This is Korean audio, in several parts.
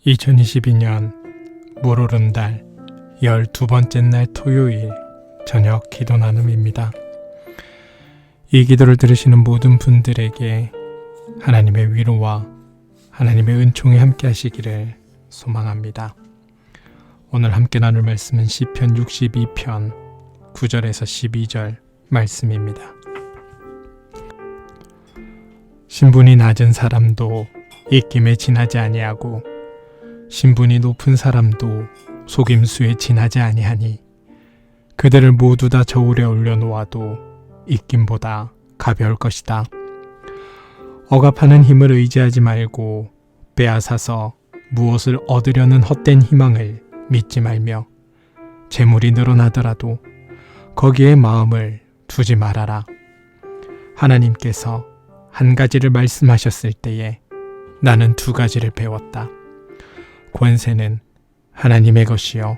2022년 물오름달 12번째 날 토요일 저녁 기도 나눔입니다. 이 기도를 들으시는 모든 분들에게 하나님의 위로와 하나님의 은총이 함께 하시기를 소망합니다. 오늘 함께 나눌 말씀은 시편 62편 9절에서 12절 말씀입니다. 신분이 낮은 사람도 입김에 지나지 아니하고 신분이 높은 사람도 속임수에 지나지 아니하니 그들을 모두 다 저울에 올려놓아도 입김보다 가벼울 것이다. 억압하는 힘을 의지하지 말고 빼앗아서 무엇을 얻으려는 헛된 희망을 믿지 말며 재물이 늘어나더라도 거기에 마음을 두지 말아라. 하나님께서 한 가지를 말씀하셨을 때에 나는 두 가지를 배웠다. 권세는 하나님의 것이요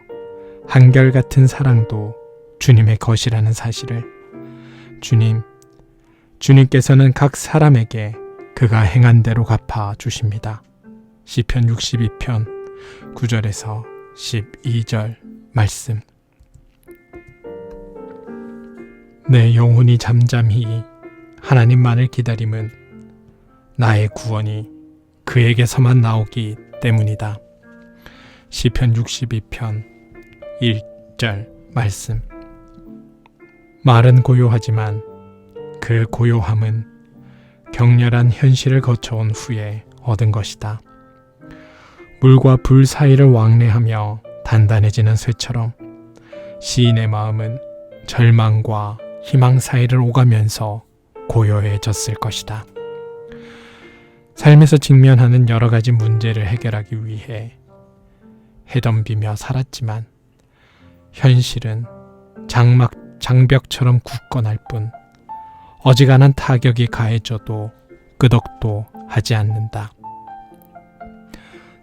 한결같은 사랑도 주님의 것이라는 사실을. 주님께서는 각 사람에게 그가 행한 대로 갚아 주십니다. 시편 62편 9절에서 12절 말씀. 내 영혼이 잠잠히 하나님만을 기다림은 나의 구원이 그에게서만 나오기 때문이다. 시편 62편 1절 말씀. 말은 고요하지만 그 고요함은 격렬한 현실을 거쳐온 후에 얻은 것이다. 물과 불 사이를 왕래하며 단단해지는 쇠처럼 시인의 마음은 절망과 희망 사이를 오가면서 고요해졌을 것이다. 삶에서 직면하는 여러 가지 문제를 해결하기 위해 해덤비며 살았지만 현실은 장벽처럼 굳건할 뿐 어지간한 타격이 가해져도 끄덕도 하지 않는다.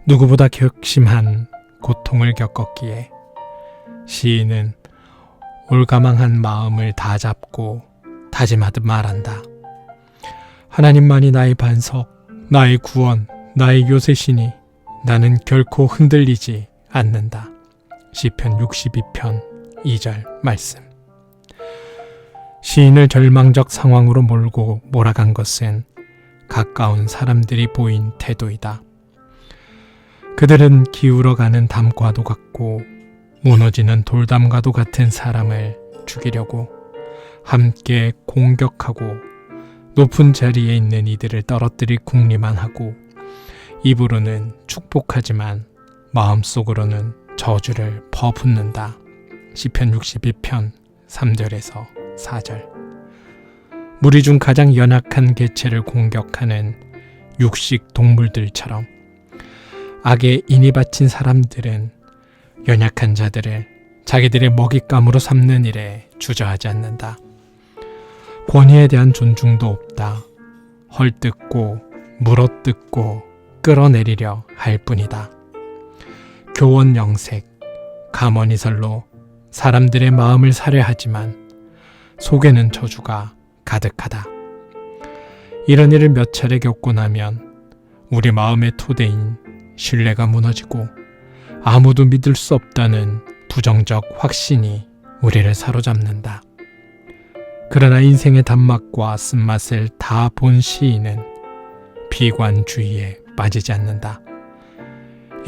누구보다 격심한 고통을 겪었기에 시인은 올가망한 마음을 다 잡고 다짐하듯 말한다. 하나님만이 나의 반석, 나의 구원, 나의 요새시니 나는 결코 흔들리지 않는다. 시편 62편 2절 말씀. 시인을 절망적 상황으로 몰고 몰아간 것은 가까운 사람들이 보인 태도이다. 그들은 기울어가는 담과도 같고 무너지는 돌담과도 같은 사람을 죽이려고 함께 공격하고 높은 자리에 있는 이들을 떨어뜨릴 궁리만 하고 입으로는 축복하지만 마음속으로는 저주를 퍼붓는다. 시편 62편 3절에서 4절. 무리 중 가장 연약한 개체를 공격하는 육식 동물들처럼 악에 인이 바친 사람들은 연약한 자들을 자기들의 먹잇감으로 삼는 일에 주저하지 않는다. 권위에 대한 존중도 없다. 헐뜯고 물어뜯고 끌어내리려 할 뿐이다. 교원영색, 감언이설로 사람들의 마음을 살해하지만 속에는 저주가 가득하다. 이런 일을 몇 차례 겪고 나면 우리 마음의 토대인 신뢰가 무너지고 아무도 믿을 수 없다는 부정적 확신이 우리를 사로잡는다. 그러나 인생의 단맛과 쓴맛을 다 본 시인은 비관주의에 빠지지 않는다.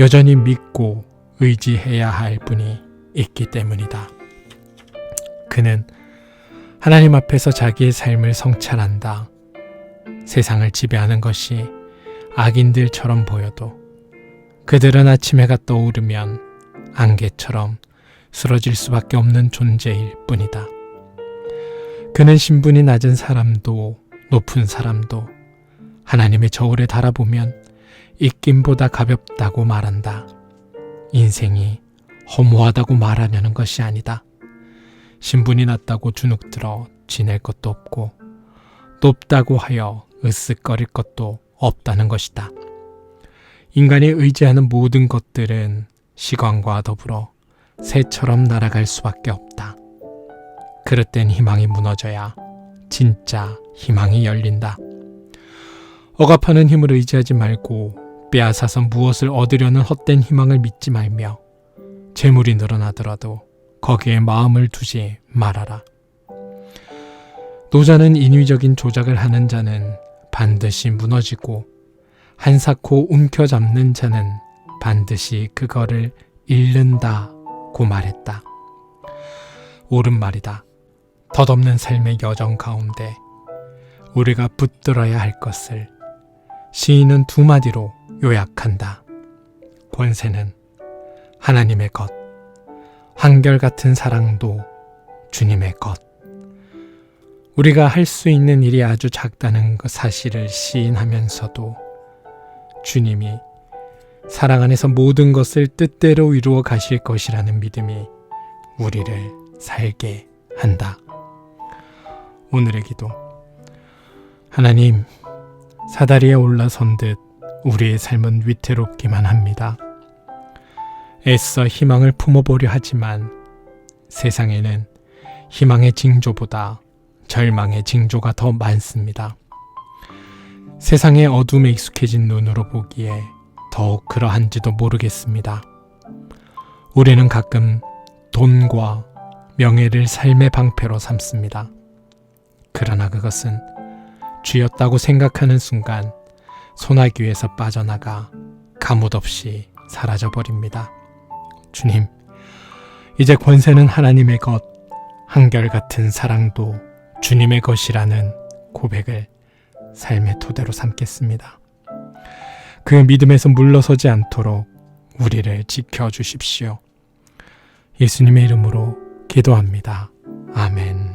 여전히 믿고 의지해야 할 분이 있기 때문이다. 그는 하나님 앞에서 자기의 삶을 성찰한다. 세상을 지배하는 것이 악인들처럼 보여도 그들은 아침 해가 떠오르면 안개처럼 쓰러질 수밖에 없는 존재일 뿐이다. 그는 신분이 낮은 사람도 높은 사람도 하나님의 저울에 달아보면 입김보다 가볍다고 말한다. 인생이 허무하다고 말하려는 것이 아니다. 신분이 낮다고 주눅들어 지낼 것도 없고 높다고 하여 으쓱거릴 것도 없다는 것이다. 인간이 의지하는 모든 것들은 시간과 더불어 새처럼 날아갈 수밖에 없다. 그릇된 희망이 무너져야 진짜 희망이 열린다. 억압하는 힘을 의지하지 말고 빼앗아서 무엇을 얻으려는 헛된 희망을 믿지 말며 재물이 늘어나더라도 거기에 마음을 두지 말아라. 노자는 인위적인 조작을 하는 자는 반드시 무너지고 한사코 움켜잡는 자는 반드시 그거를 잃는다고 말했다. 옳은 말이다. 덧없는 삶의 여정 가운데 우리가 붙들어야 할 것을 시인은 두 마디로 요약한다. 권세는 하나님의 것, 한결같은 사랑도 주님의 것. 우리가 할 수 있는 일이 아주 작다는 그 사실을 시인하면서도 주님이 사랑 안에서 모든 것을 뜻대로 이루어 가실 것이라는 믿음이 우리를 살게 한다. 오늘의 기도. 하나님, 사다리에 올라선 듯 우리의 삶은 위태롭기만 합니다. 애써 희망을 품어보려 하지만 세상에는 희망의 징조보다 절망의 징조가 더 많습니다. 세상의 어둠에 익숙해진 눈으로 보기에 더욱 그러한지도 모르겠습니다. 우리는 가끔 돈과 명예를 삶의 방패로 삼습니다. 그러나 그것은 쥐였다고 생각하는 순간 소나기에서 빠져나가 가뭇없이 사라져버립니다. 주님, 이제 권세는 하나님의 것, 한결같은 사랑도 주님의 것이라는 고백을 삶의 토대로 삼겠습니다. 그 믿음에서 물러서지 않도록 우리를 지켜주십시오. 예수님의 이름으로 기도합니다. 아멘.